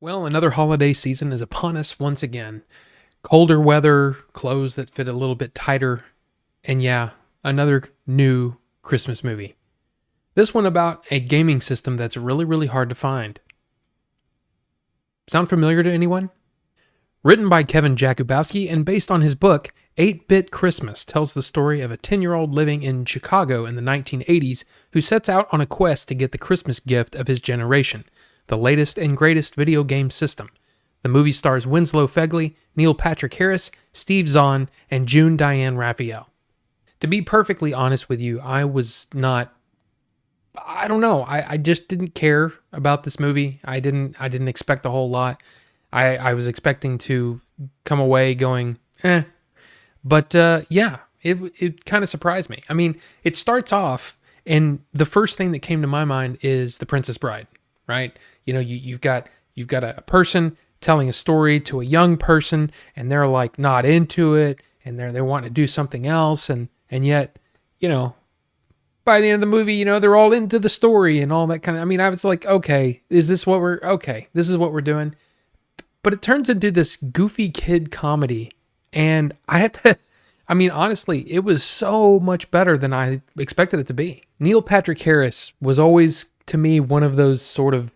Well, another holiday season is upon us once again. Colder weather, clothes that fit a little bit tighter, and yeah, another new Christmas movie. This one about a gaming system that's really, really hard to find. Sound familiar to anyone? Written by Kevin Jakubowski and based on his book, 8-Bit Christmas tells the story of a 10-year-old living in Chicago in the 1980s who sets out on a quest to get the Christmas gift of his generation, the latest and greatest video game system. The movie stars Winslow Fegley, Neil Patrick Harris, Steve Zahn, and Diane Raphael. To be perfectly honest with you, I just didn't care about this movie. I didn't expect a whole lot. I was expecting to come away going, eh. But yeah, it kind of surprised me. I mean, it starts off, and the first thing that came to my mind is The Princess Bride, right? You know, you've got a person telling a story to a young person, and they're like not into it, and they want to do something else, and yet, you know, by the end of the movie, you know, they're all into the story and all that kind of. I mean, I was like, okay, this is what we're doing. But it turns into this goofy kid comedy. And I had to, I mean, honestly, it was so much better than I expected it to be. Neil Patrick Harris was always, to me, one of those sort of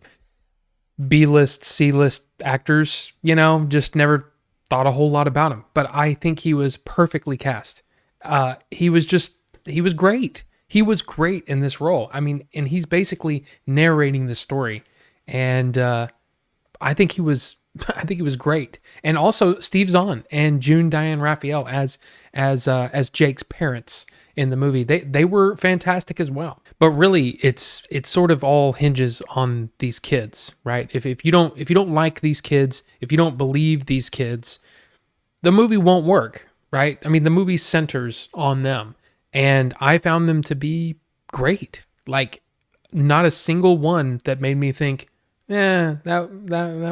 B-list, C-list actors, you know, just never thought a whole lot about him. But I think he was perfectly cast. He was great. He was great in this role. I mean, and he's basically narrating the story. And I think he was great. And also Steve Zahn and Diane Raphael as Jake's parents in the movie. They were fantastic as well. But really it's sort of all hinges on these kids, right? If you don't like these kids, if you don't believe these kids, the movie won't work, right? I mean, the movie centers on them, and I found them to be great. Like, not a single one that made me think, that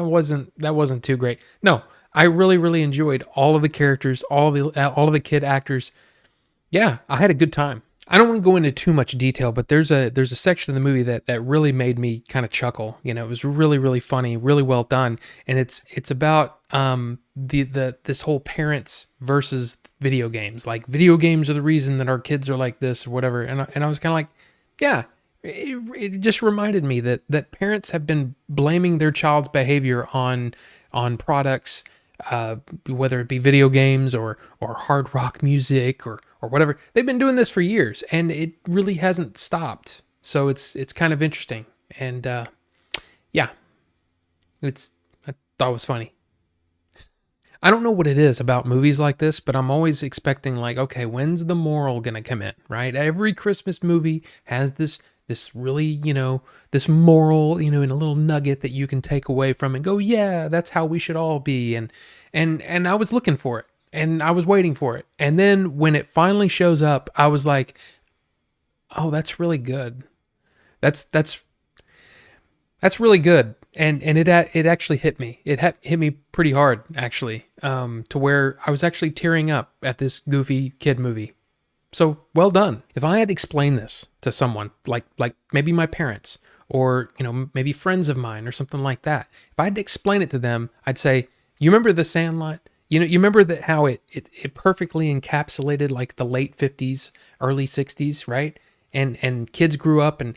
wasn't too great. No, I really, really enjoyed all of the characters, all of the kid actors. Yeah, I had a good time. I don't want to go into too much detail, but there's a section of the movie that really made me kind of chuckle. You know, it was really, really funny, really well done, and it's about this whole parents versus video games. Like, video games are the reason that our kids are like this or whatever. And I was kind of like, yeah. It just reminded me that parents have been blaming their child's behavior on products, whether it be video games or hard rock music or whatever. They've been doing this for years, and it really hasn't stopped. So it's kind of interesting, and yeah, I thought it was funny. I don't know what it is about movies like this, but I'm always expecting, like, okay, when's the moral gonna come in, right? Every Christmas movie has this really, you know, this moral, you know, in a little nugget that you can take away from and go, yeah, that's how we should all be. And I was looking for it, and I was waiting for it. And then when it finally shows up, I was like, oh, that's really good. That's really good. And it actually hit me. It hit me pretty hard, actually, to where I was actually tearing up at this goofy kid movie. So, well done. If I had explained this to someone, like maybe my parents, or, you know, maybe friends of mine or something like that, if I had to explain it to them, I'd say, you remember The Sandlot? You know, you remember that how it perfectly encapsulated like the late 50s, early 60s, right? And kids grew up and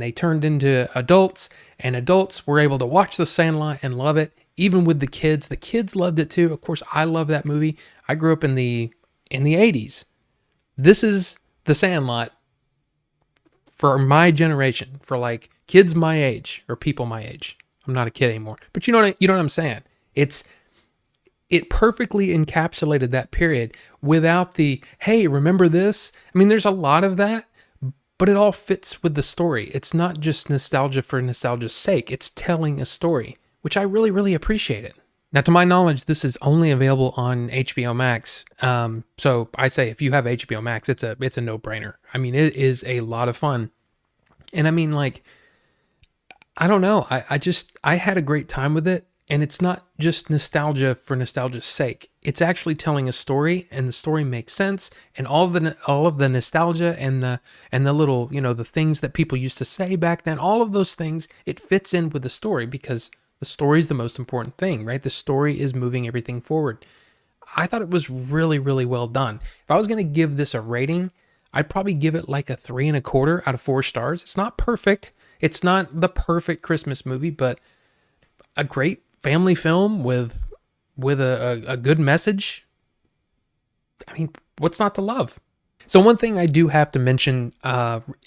they turned into adults, and adults were able to watch The Sandlot and love it, even with the kids. The kids loved it too. Of course, I love that movie. I grew up in the 80s. This is The Sandlot for my generation, for like kids my age or people my age. I'm not a kid anymore, but you know what I'm saying? It perfectly encapsulated that period without the, hey, remember this? I mean, there's a lot of that, but it all fits with the story. It's not just nostalgia for nostalgia's sake. It's telling a story, which I really, really appreciated. Now, to my knowledge, this is only available on HBO Max. So I say, if you have HBO Max, it's a no-brainer. I mean, it is a lot of fun. And I mean, like, I don't know. I had a great time with it. And it's not just nostalgia for nostalgia's sake. It's actually telling a story, and the story makes sense. And all of the nostalgia and the little, you know, the things that people used to say back then, all of those things, it fits in with the story because The story is the most important thing, right? The story is moving everything forward. I thought it was really, really well done. If I was going to give this a rating, I'd probably give it like a 3.25 out of 4 stars. It's not perfect. It's not the perfect Christmas movie, but a great family film with a good message. I mean, what's not to love? So one thing I do have to mention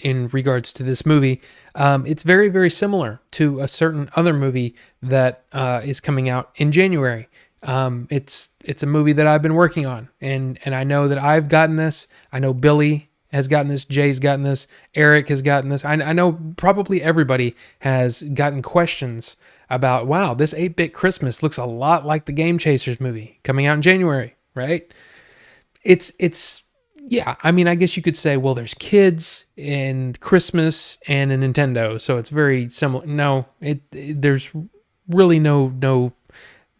in regards to this movie, it's very, very similar to a certain other movie that is coming out in January. It's a movie that I've been working on, and I know that I've gotten this. I know Billy has gotten this. Jay's gotten this. Eric has gotten this. I know probably everybody has gotten questions about, wow, this 8-Bit Christmas looks a lot like the Game Chasers movie coming out in January, right? Yeah, I mean, I guess you could say, well, there's kids and Christmas and a Nintendo, so it's very similar. No, there's really no.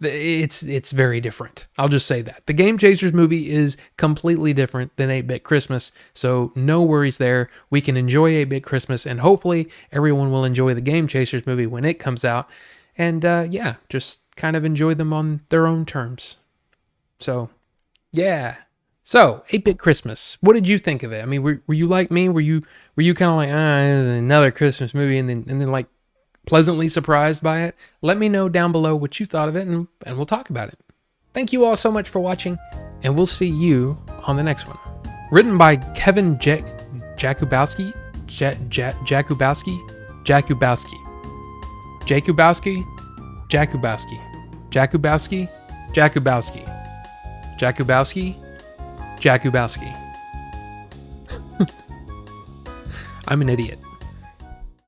It's very different. I'll just say that. The Game Chasers movie is completely different than 8-Bit Christmas, so no worries there. We can enjoy 8-Bit Christmas, and hopefully everyone will enjoy the Game Chasers movie when it comes out. And yeah, just kind of enjoy them on their own terms. So, yeah. So, 8-Bit Christmas. What did you think of it? I mean, were you like me? Were you kind of like, another Christmas movie, and then like pleasantly surprised by it? Let me know down below what you thought of it, and we'll talk about it. Thank you all so much for watching, and we'll see you on the next one. Written by Kevin Jakubowski. Jakubowski. I'm an idiot.